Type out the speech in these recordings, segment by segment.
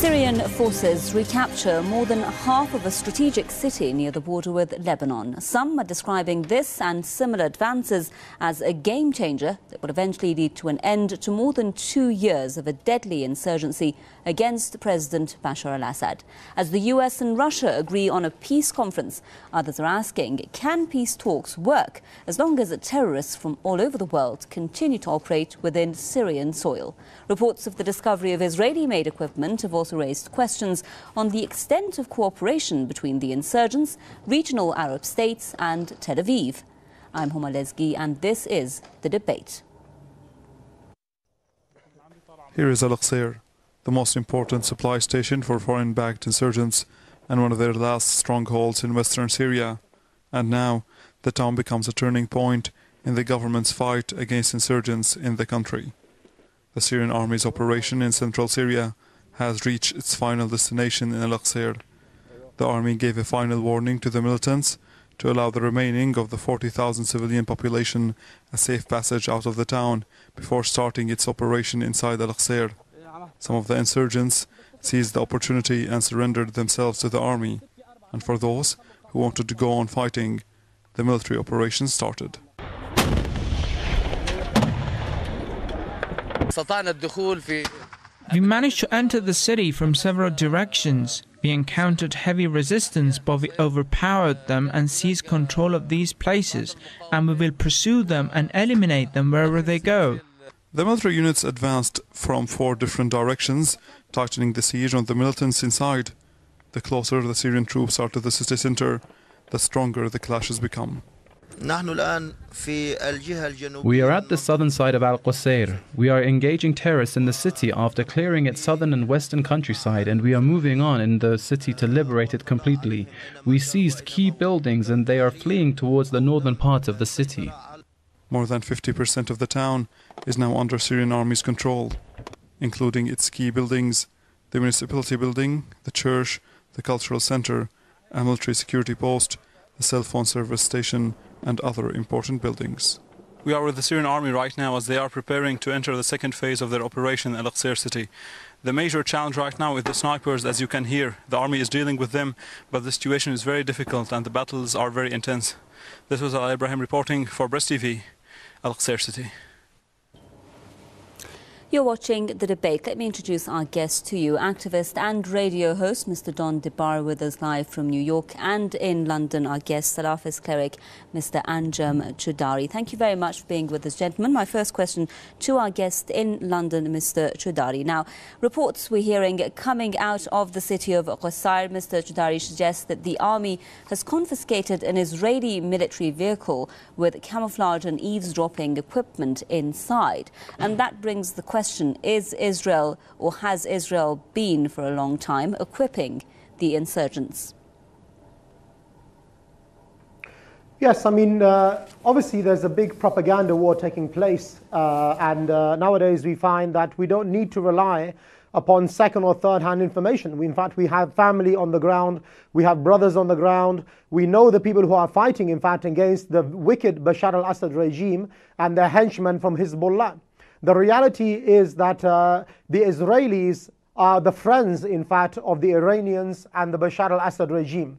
Syrian forces recapture more than half of a strategic city near the border with Lebanon. Some are describing this and similar advances as a game changer that would eventually lead to an end to more than 2 years of a deadly insurgency against President Bashar al-Assad. As the US and Russia agree on a peace conference, others are asking, can peace talks work as long as terrorists from all over the world continue to operate within Syrian soil? Reports of the discovery of Israeli-made equipment have also raised questions on the extent of cooperation between the insurgents, regional Arab states and Tel Aviv. I'm Homa Lesgi and this is The Debate. Here is Al-Aqsir, the most important supply station for foreign-backed insurgents and one of their last strongholds in western Syria. And now the town becomes a turning point in the government's fight against insurgents in the country. The Syrian army's operation in central Syria has reached its final destination in Al-Aqsir. The army gave a final warning to the militants to allow the remaining of the 40,000 civilian population a safe passage out of the town before starting its operation inside Al-Aqsir. Some of the insurgents seized the opportunity and surrendered themselves to the army, and for those who wanted to go on fighting, the military operation started. We managed to enter the city from several directions. We encountered heavy resistance, but we overpowered them and seized control of these places, and we will pursue them and eliminate them wherever they go. The military units advanced from 4 different directions, tightening the siege on the militants inside. The closer the Syrian troops are to the city center, the stronger the clashes become. We are at the southern side of Al-Qusayr. We are engaging terrorists in the city after clearing its southern and western countryside, and we are moving on in the city to liberate it completely. We seized key buildings and they are fleeing towards the northern part of the city. More than 50% of the town is now under Syrian army's control, including its key buildings, the municipality building, the church, the cultural center, a military security post, the cell phone service station, and other important buildings. We are with the Syrian army right now as they are preparing to enter the second phase of their operation in Al-Aqsir city. The major challenge right now is the snipers, as you can hear. The army is dealing with them, but the situation is very difficult and the battles are very intense. This was Al Ibrahim reporting for Breast TV, Al-Aqsir city. You're watching The Debate. Let me introduce our guest to you. Activist and radio host Mr. Don Debar with us live from New York, and in London our guest, Salafist cleric Mr. Anjem Choudary. Thank you very much for being with us, gentlemen. My first question to our guest in London, Mr. Choudary. Now, reports we're hearing coming out of the city of Qusayr, Mr. Choudary, suggests that the army has confiscated an Israeli military vehicle with camouflage and eavesdropping equipment inside. And that brings the question, is Israel, or has Israel been for a long time, equipping the insurgents? Yes, I mean, obviously there's a big propaganda war taking place, and nowadays we find that we don't need to rely upon second or third hand information. In fact, we have family on the ground, we have brothers on the ground, we know the people who are fighting, in fact, against the wicked Bashar al-Assad regime and their henchmen from Hezbollah. The reality is that the Israelis are the friends, in fact, of the Iranians and the Bashar al-Assad regime.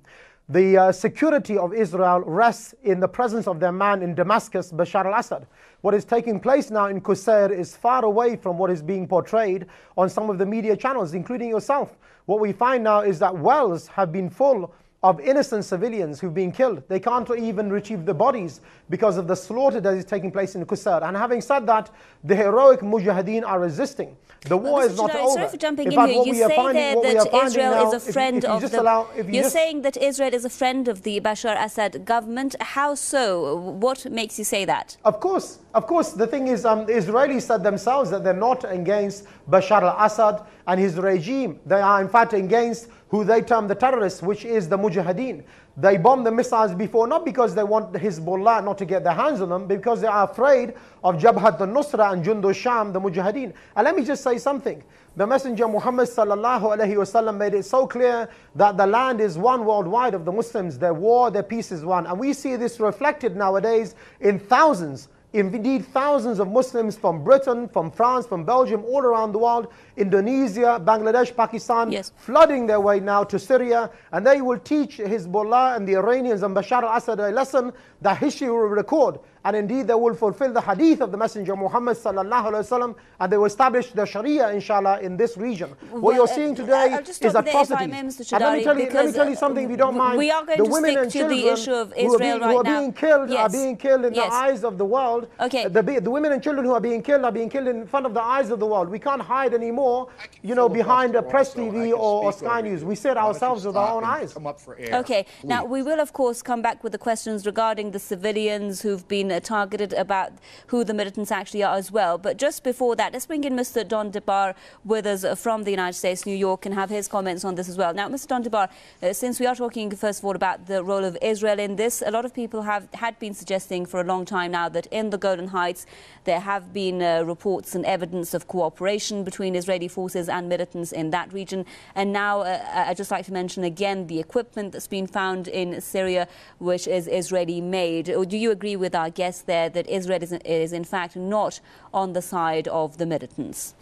The security of Israel rests in the presence of their man in Damascus, Bashar al-Assad. What is taking place now in Qusayr is far away from what is being portrayed on some of the media channels, including yourself. What we find now is that wells have been full of innocent civilians who've been killed. They can't even retrieve the bodies because of the slaughter that is taking place in Qusayr. And having said that, the heroic Mujahideen are resisting. The war is not over. Sorry for jumping in here. You say there that Israel is a friend of the... You're saying that Israel is a friend of the Bashar Assad government. How so? What makes you say that? Of course. The thing is, the Israelis said themselves that they're not against Bashar al-Assad and his regime. They are, in fact, against who they term the terrorists, which is the Mujahideen. They bombed the missiles before, not because they want Hezbollah not to get their hands on them, because they are afraid of Jabhat al-Nusra and Jund al-Sham, the Mujahideen. And let me just say something. The Messenger Muhammad sallallahu alayhi wasallam made it so clear that the land is one worldwide of the Muslims. Their war, their peace is one. And we see this reflected nowadays in thousands Indeed, thousands of Muslims from Britain, from France, from Belgium, all around the world, Indonesia, Bangladesh, Pakistan, yes, flooding their way now to Syria, and they will teach Hezbollah and the Iranians and Bashar al-Assad a lesson that history will record. And indeed, they will fulfill the hadith of the Messenger Muhammad sallallahu alaihi wasallam, and they will establish the Sharia, inshallah, in this region. What you're seeing today is atrocities. And let me tell you something, if you don't mind. We are going the to women and stick to children the issue of Israel who are right being killed now. are being killed in the eyes of the world. Okay. The women and children who are being killed in front of the eyes of the world. We can't hide anymore, you know, behind a press TV or Sky News. We see it ourselves with our own eyes. Come up for air, okay. please. Now, we will, of course, come back with the questions regarding the civilians who've been targeted, about who the militants actually are as well. But just before that, let's bring in Mr. Don DeBar with us from the United States, New York, and have his comments on this as well. Now, Mr. Don DeBar, since we are talking, first of all, about the role of Israel in this, a lot of people had been suggesting for a long time now that in the Golan Heights there have been reports and evidence of cooperation between Israeli forces and militants in that region. And now I'd just like to mention again the equipment that's been found in Syria, which is Israeli made. Or do you agree with our guest there that Israel is in fact not on the side of the militants?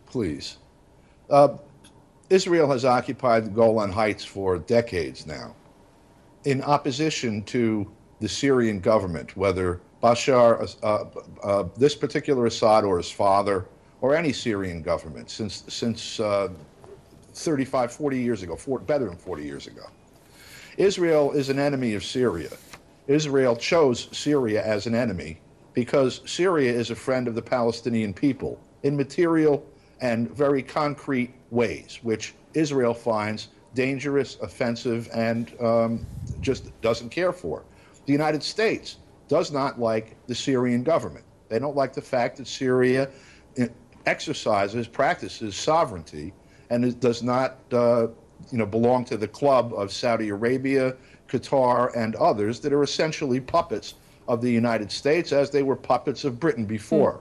Please. Israel has occupied the Golan Heights for decades now, in opposition to the Syrian government, whether Bashar, this particular Assad or his father, or any Syrian government since 35, 40 years ago, better than 40 years ago. Israel is an enemy of Syria. Israel chose Syria as an enemy because Syria is a friend of the Palestinian people in material and very concrete ways, which Israel finds dangerous, offensive, and just doesn't care for. The United States does not like the Syrian government. They don't like the fact that Syria practices sovereignty, and it does not belong to the club of Saudi Arabia, Qatar, and others that are essentially puppets of the United States, as they were puppets of Britain before.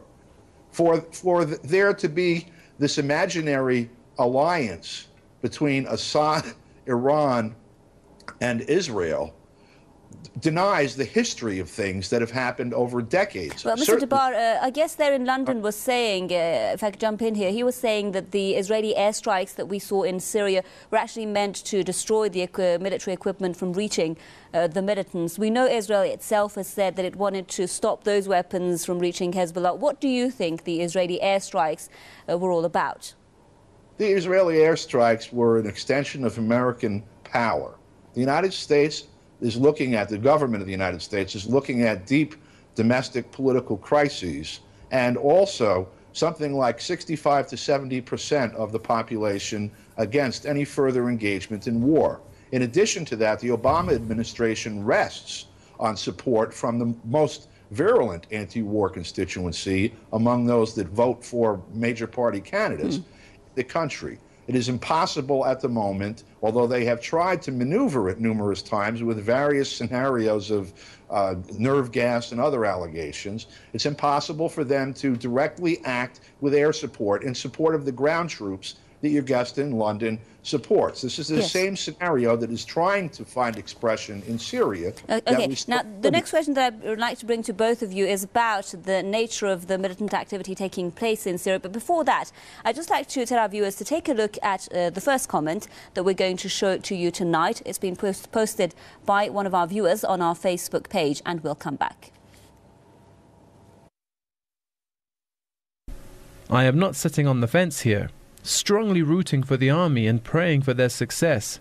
For there to be this imaginary alliance between Assad, Iran, and Israel denies the history of things that have happened over decades. Well, Mr. DeBar, I guess there in London was saying, if I could jump in here, he was saying that the Israeli airstrikes that we saw in Syria were actually meant to destroy the military equipment from reaching the militants. We know Israel itself has said that it wanted to stop those weapons from reaching Hezbollah. What do you think the Israeli airstrikes were all about? The Israeli airstrikes were an extension of American power. The United States is looking at, the government of the United States is looking at deep domestic political crises, and also something like 65 to 70% of the population against any further engagement in war. In addition to that, the Obama administration rests on support from the most virulent anti-war constituency among those that vote for major party candidates in the country. It is impossible at the moment, although they have tried to maneuver it numerous times with various scenarios of nerve gas and other allegations, it's impossible for them to directly act with air support in support of the ground troops that your guest in London supports. This is the same scenario that is trying to find expression in Syria. Okay, now the next question that I would like to bring to both of you is about the nature of the militant activity taking place in Syria. But before that, I'd just like to tell our viewers to take a look at the first comment that we're going to show to you tonight. It's been posted by one of our viewers on our Facebook page, and we'll come back. I am not sitting on the fence here, strongly rooting for the army and praying for their success.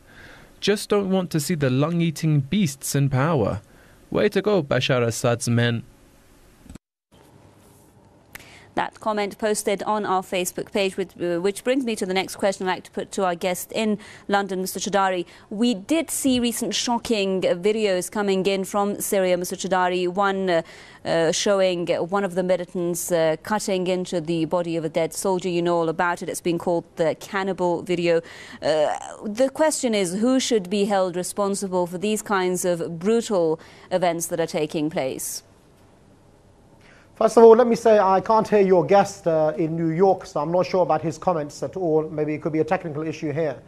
Just don't want to see the lung-eating beasts in power. Way to go, Bashar Assad's men. That comment posted on our Facebook page, which brings me to the next question I'd like to put to our guest in London, Mr. Choudhary. We did see recent shocking videos coming in from Syria, Mr. Choudhary, one showing one of the militants cutting into the body of a dead soldier. You know all about it. It's been called the cannibal video. The question is, who should be held responsible for these kinds of brutal events that are taking place? First of all, let me say I can't hear your guest in New York, so I'm not sure about his comments at all. Maybe it could be a technical issue here.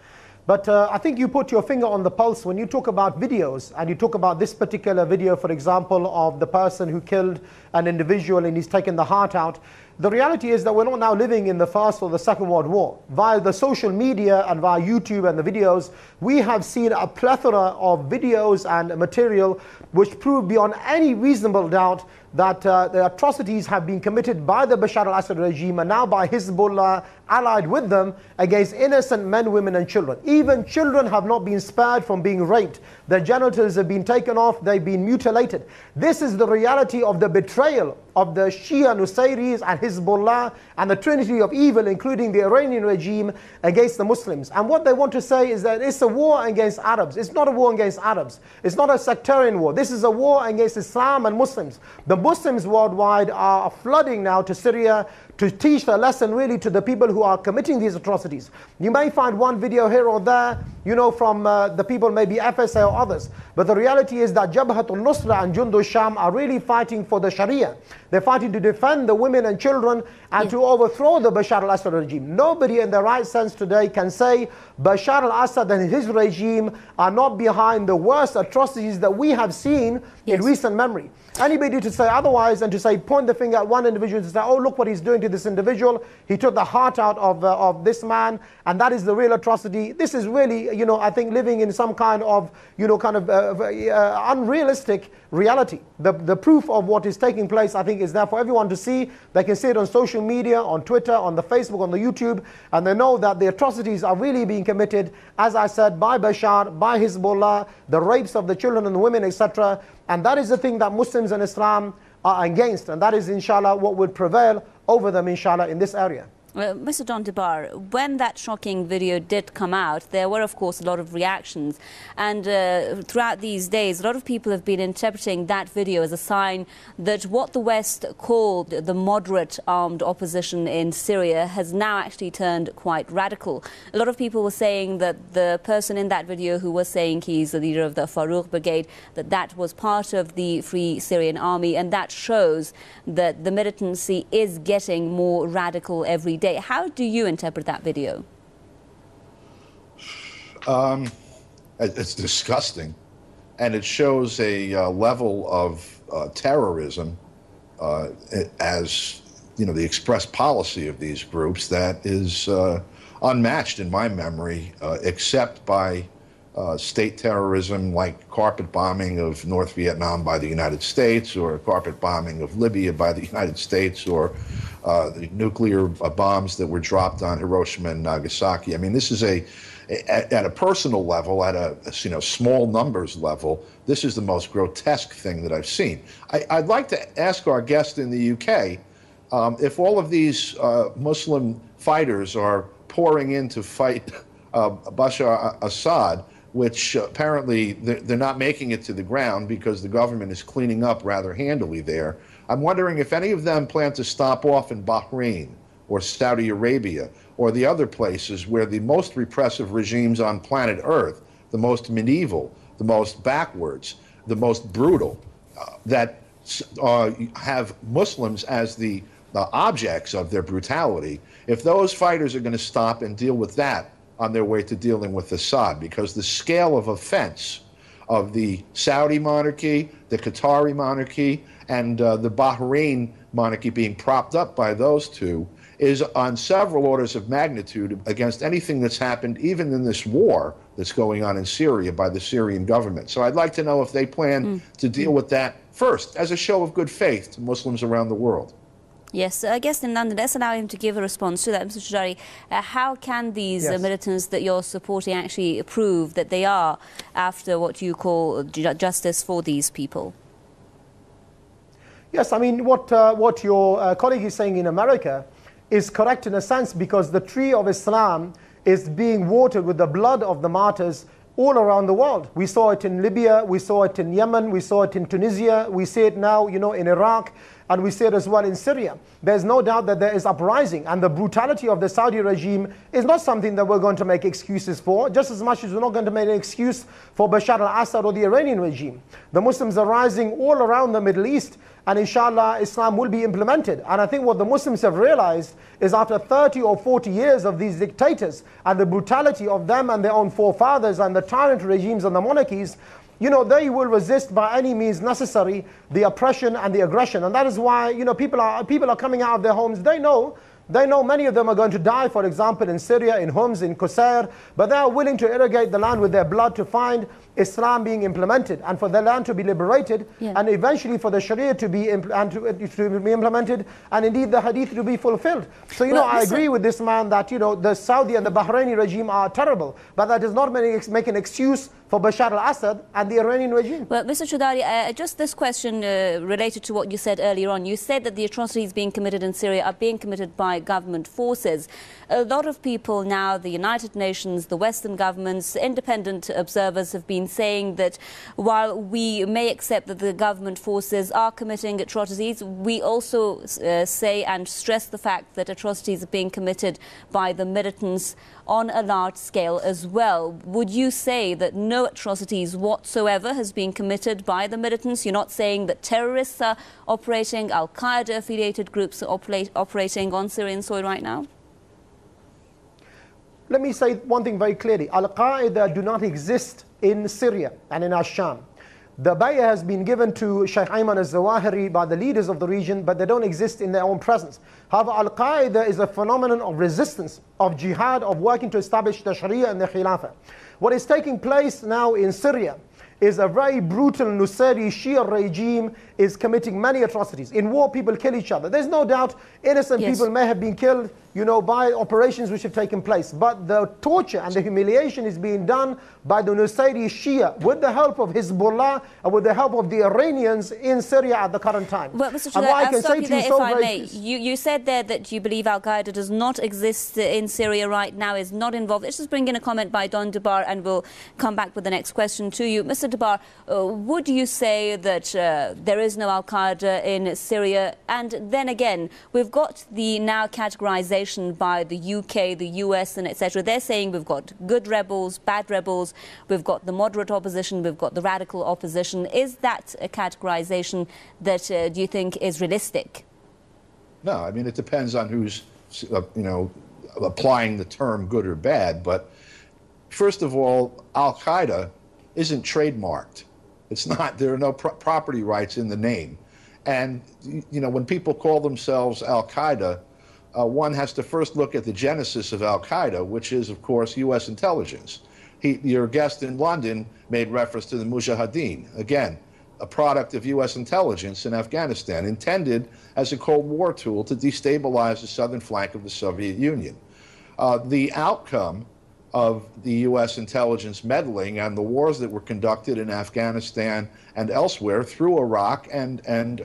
But I think you put your finger on the pulse when you talk about videos, and you talk about this particular video, for example, of the person who killed an individual and he's taken the heart out. The reality is that we're not now living in the First or the Second World War. Via the social media and via YouTube and the videos, we have seen a plethora of videos and material which prove beyond any reasonable doubt that the atrocities have been committed by the Bashar al-Assad regime and now by Hezbollah allied with them against innocent men, women and children. Even children have not been spared from being raped. Their genitals have been taken off, they've been mutilated. This is the reality of the betrayal of the Shia Nusayris and Hezbollah and the trinity of evil, including the Iranian regime, against the Muslims. And what they want to say is that it's a war against Arabs. It's not a war against Arabs. It's not a sectarian war. This is a war against Islam and Muslims. The Muslims worldwide are flooding now to Syria to teach the lesson really to the people who are committing these atrocities. You may find one video here or there, you know, from the people, maybe FSA or others. But the reality is that Jabhat al-Nusra and Jundu Sham are really fighting for the Sharia. They're fighting to defend the women and children and to overthrow the Bashar al-Assad regime. Nobody in the right sense today can say Bashar al-Assad and his regime are not behind the worst atrocities that we have seen in recent memory. Anybody to say otherwise and to say, point the finger at one individual to say, oh, look what he's doing to this individual. He took the heart out of this man, and that is the real atrocity. This is really, you know, I think living in some kind of, you know, kind of unrealistic reality. The proof of what is taking place, I think, is there for everyone to see. They can see it on social media, on Twitter, on the Facebook, on the YouTube, and they know that the atrocities are really being committed, as I said, by Bashar, by Hezbollah, the rapes of the children and the women, etc. And that is the thing that Muslims and Islam are against, and that is, inshallah, what will prevail over them, inshallah, in this area. Mr. Don Debar, when that shocking video did come out, there were, of course, a lot of reactions. And throughout these days, a lot of people have been interpreting that video as a sign that what the West called the moderate armed opposition in Syria has now actually turned quite radical. A lot of people were saying that the person in that video who was saying he's the leader of the Farouk Brigade, that was part of the Free Syrian Army, and that shows that the militancy is getting more radical every day. How do you interpret that video? It's disgusting, and it shows a level of terrorism as, you know, the express policy of these groups that is unmatched in my memory, except by state terrorism like carpet bombing of North Vietnam by the United States, or carpet bombing of Libya by the United States, or the nuclear bombs that were dropped on Hiroshima and Nagasaki. I mean, this is at a personal level, at a small numbers level, this is the most grotesque thing that I've seen. I'd like to ask our guest in the UK if all of these Muslim fighters are pouring in to fight Bashar Assad, which apparently they're not making it to the ground because the government is cleaning up rather handily there. I'm wondering if any of them plan to stop off in Bahrain or Saudi Arabia or the other places where the most repressive regimes on planet Earth, the most medieval, the most backwards, the most brutal, that have Muslims as the objects of their brutality, if those fighters are going to stop and deal with that on their way to dealing with Assad, because the scale of offense of the Saudi monarchy, the Qatari monarchy, and the Bahrain monarchy being propped up by those two is on several orders of magnitude against anything that's happened even in this war that's going on in Syria by the Syrian government. So I'd like to know if they plan to deal with that first as a show of good faith to Muslims around the world. Yes, I guess in London, let's allow him to give a response to that. Mr. Shujari, how can these militants that you're supporting actually prove that they are after what you call justice for these people? Yes, I mean, what your colleague is saying in America is correct in a sense, because the tree of Islam is being watered with the blood of the martyrs all around the world. We saw it in Libya, we saw it in Yemen, we saw it in Tunisia, we see it now, you know, in Iraq, and we see it as well in Syria. There's no doubt that there is uprising, and the brutality of the Saudi regime is not something that we're going to make excuses for, just as much as we're not going to make an excuse for Bashar al-Assad or the Iranian regime. The Muslims are rising all around the Middle East, and inshallah Islam will be implemented. And I think what the Muslims have realized is after 30 or 40 years of these dictators and the brutality of them and their own forefathers and the tyrant regimes and the monarchies, you know, they will resist by any means necessary the oppression and the aggression. And that is why, you know, people are coming out of their homes. They know many of them are going to die, for example, in Syria, in Homs, in Qusair, but they are willing to irrigate the land with their blood to find Islam being implemented and for the land to be liberated, and eventually for the Sharia to be implemented, and indeed the Hadith to be fulfilled. So, you know, I agree with this man that, you know, the Saudi and the Bahraini regime are terrible, but that does not make an excuse for Bashar al-Assad and the Iranian regime. Well, Mr. Choudhary, just this question related to what you said earlier on. You said that the atrocities being committed in Syria are being committed by government forces. A lot of people now, the United Nations, the Western governments, independent observers have been saying that while we may accept that the government forces are committing atrocities, we also say and stress the fact that atrocities are being committed by the militants on a large scale as well. Would you say that no atrocities whatsoever has been committed by the militants? You're not saying that terrorists are operating, Al-Qaeda affiliated groups are operating on Syrian soil right now? Let me say one thing very clearly. Al-Qaeda do not exist in Syria and in Asham. The bay'ah has been given to Sheikh Ayman al-Zawahiri by the leaders of the region, but they don't exist in their own presence. However, Al-Qaeda is a phenomenon of resistance, of jihad, of working to establish the Sharia and the Khilafah. What is taking place now in Syria is a very brutal Nusayri Shia regime is committing many atrocities. In war, people kill each other. There's no doubt innocent people may have been killed, you know, by operations which have taken place. But the torture and the humiliation is being done by the Nusayri Shia with the help of Hezbollah and with the help of the Iranians in Syria at the current time. Well, Mr. Choudhary, I'll stop you there if I may. You said there that you believe Al-Qaeda does not exist in Syria right now, is not involved. Let's just bring in a comment by Don Dubar and we'll come back with the next question to you. Mr. Dubar, would you say that there is no Al-Qaeda in Syria? And then again, we've got the now categorization by the UK, the US and etc. They're saying we've got good rebels, bad rebels, we've got the moderate opposition, we've got the radical opposition. Is that a categorization that do you think is realistic? No, I mean, it depends on who's, you know, applying the term good or bad. But first of all, Al-Qaeda isn't trademarked. It's not, there are no property rights in the name. And, you know, when people call themselves Al-Qaeda, one has to first look at the genesis of Al-Qaeda, which is, of course, U.S. intelligence. Your guest in London made reference to the Mujahideen, again, a product of U.S. intelligence in Afghanistan, intended as a Cold War tool to destabilize the southern flank of the Soviet Union. The outcome of the U.S. intelligence meddling and the wars that were conducted in Afghanistan and elsewhere, through Iraq and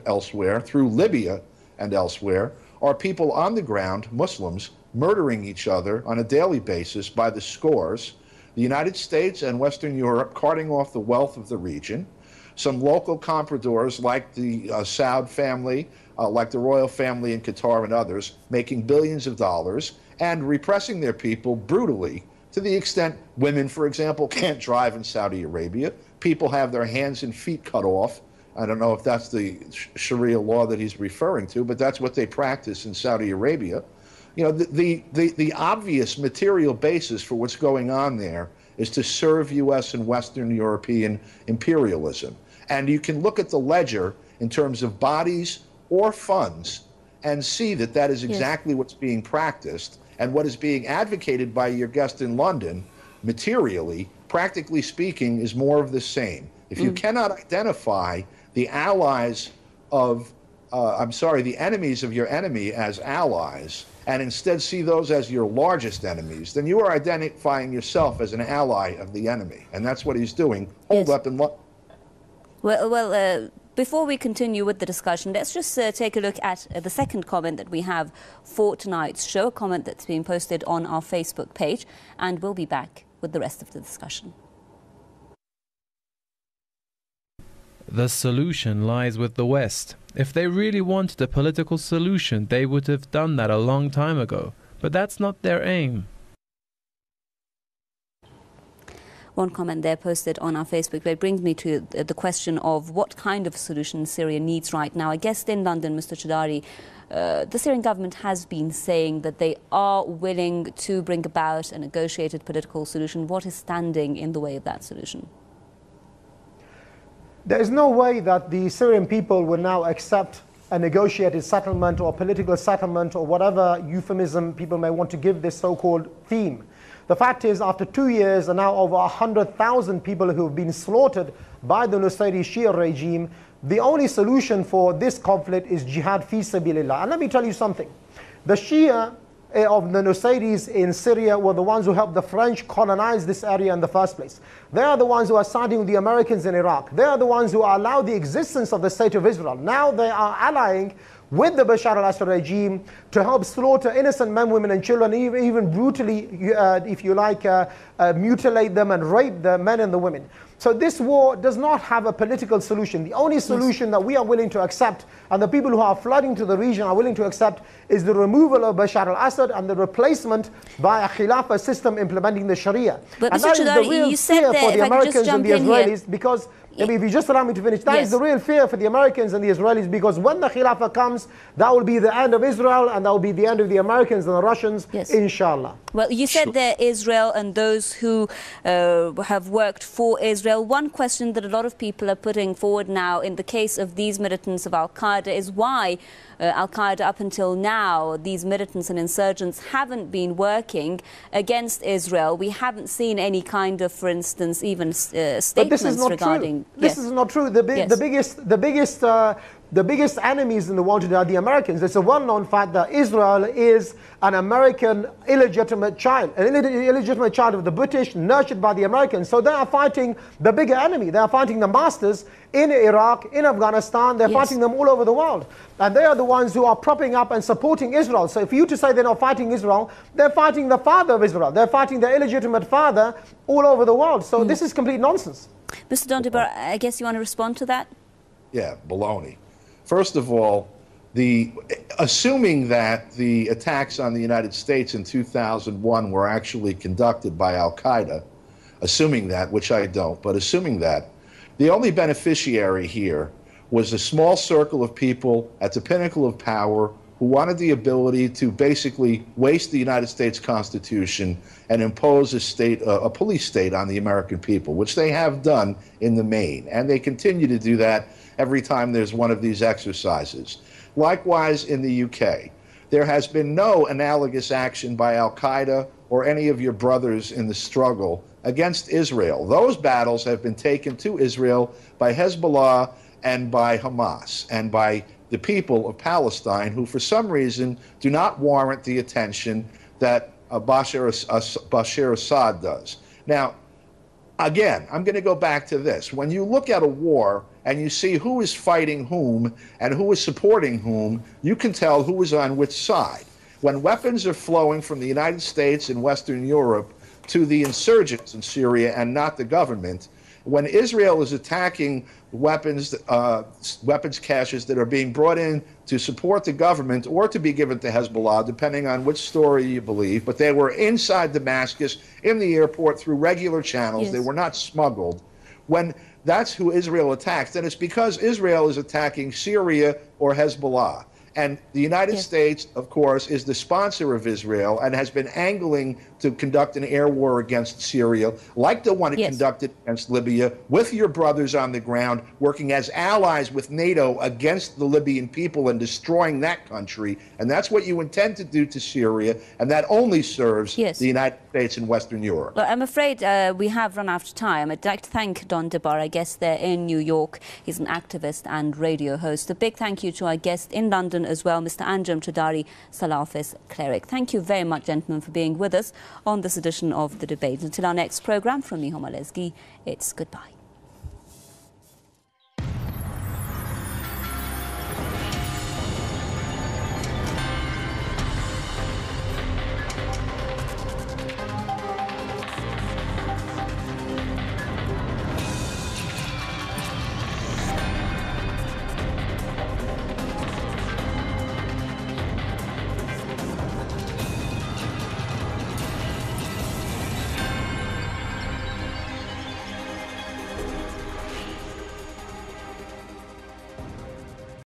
elsewhere, through Libya and elsewhere, are people on the ground, Muslims, murdering each other on a daily basis by the scores, the United States and Western Europe carting off the wealth of the region, some local compradors like the Saud family, like the royal family in Qatar and others, making billions of dollars and repressing their people brutally to the extent women, for example, can't drive in Saudi Arabia. People have their hands and feet cut off. I don't know if that's the Sharia law that he's referring to, but that's what they practice in Saudi Arabia. You know, the obvious material basis for what's going on there is to serve U.S. and Western European imperialism. And you can look at the ledger in terms of bodies or funds and see that that is exactly what's being practiced. And what is being advocated by your guest in London, materially, practically speaking, is more of the same. If you cannot identify the allies of, the enemies of your enemy as allies, and instead see those as your largest enemies, then you are identifying yourself as an ally of the enemy. And that's what he's doing, holed up in London. Well, before we continue with the discussion, let's just take a look at the second comment that we have for tonight's show, a comment that's been posted on our Facebook page, and we'll be back with the rest of the discussion. The solution lies with the West. If they really wanted a political solution, they would have done that a long time ago. But that's not their aim. One comment there posted on our Facebook page brings me to the question of what kind of solution Syria needs right now. Our guest in London, Mr. Chudari, the Syrian government has been saying that they are willing to bring about a negotiated political solution. What is standing in the way of that solution? There is no way that the Syrian people will now accept a negotiated settlement or political settlement or whatever euphemism people may want to give this so-called theme. The fact is, after 2 years and now over 100,000 people who have been slaughtered by the Nusayri Shia regime, the only solution for this conflict is jihad fi sabilillah. And let me tell you something. The Shia of the Nusayris in Syria were the ones who helped the French colonize this area in the first place. They are the ones who are siding with the Americans in Iraq. They are the ones who allow the existence of the State of Israel. Now they are allying with the Bashar al-Assad regime to help slaughter innocent men, women and children, even brutally, if you like, mutilate them and rape the men and the women. So this war does not have a political solution. The only solution that we are willing to accept, and the people who are flooding to the region are willing to accept, is the removal of Bashar al-Assad and the replacement by a Khilafah system implementing the Sharia. But and Mr. that is the real you said fear that, for the Americans and the Israelis, because if you just allow me to finish, that is the real fear for the Americans and the Israelis, because when the Khilafah comes, that will be the end of Israel and that will be the end of the Americans and the Russians, inshallah. Well, you said that Israel and those who have worked for Israel. One question that a lot of people are putting forward now in the case of these militants of Al-Qaeda is why Al-Qaeda up until now, these militants and insurgents haven't been working against Israel. We haven't seen any kind of, for instance, even statements regarding... This is not true. The biggest enemies in the world today are the Americans. It's a well-known fact that Israel is an American illegitimate child, an illegitimate child of the British, nurtured by the Americans. So they are fighting the bigger enemy. They are fighting the masters in Iraq, in Afghanistan. They're fighting them all over the world. And they are the ones who are propping up and supporting Israel. So for you to say they're not fighting Israel, they're fighting the father of Israel. They're fighting the illegitimate father all over the world. So this is complete nonsense. Mr. Dondibar, I guess you want to respond to that? Yeah, baloney. First of all, assuming that the attacks on the United States in 2001 were actually conducted by Al-Qaeda, assuming that, which I don't, but assuming that, the only beneficiary here was a small circle of people at the pinnacle of power who wanted the ability to basically waste the United States Constitution and impose a police state on the American people, which they have done in the main. And they continue to do that every time there's one of these exercises. Likewise, in the UK, there has been no analogous action by Al-Qaeda or any of your brothers in the struggle against Israel. Those battles have been taken to Israel by Hezbollah and by Hamas and by the people of Palestine, who for some reason do not warrant the attention that Bashar Assad does. Now, again, I'm going to go back to this. When you look at a war and you see who is fighting whom and who is supporting whom, you can tell who is on which side. When weapons are flowing from the United States and Western Europe to the insurgents in Syria and not the government, when Israel is attacking weapons caches that are being brought in to support the government or to be given to Hezbollah, depending on which story you believe, but they were inside Damascus, in the airport, through regular channels. They were not smuggled. When that's who Israel attacks, then it's because Israel is attacking Syria or Hezbollah. And the United States, of course, is the sponsor of Israel and has been angling to conduct an air war against Syria, like the one it conducted against Libya, with your brothers on the ground, working as allies with NATO against the Libyan people and destroying that country. And that's what you intend to do to Syria, and that only serves the United States and Western Europe. Well, I'm afraid we have run out of time. I'd like to thank Don Debar, our guest there in New York. He's an activist and radio host. A big thank you to our guest in London as well, Mr. Anjem Chudari, Salafist cleric. Thank you very much, gentlemen, for being with us on this edition of The Debate. Until our next programme, from me, Homa Lesgi, it's goodbye.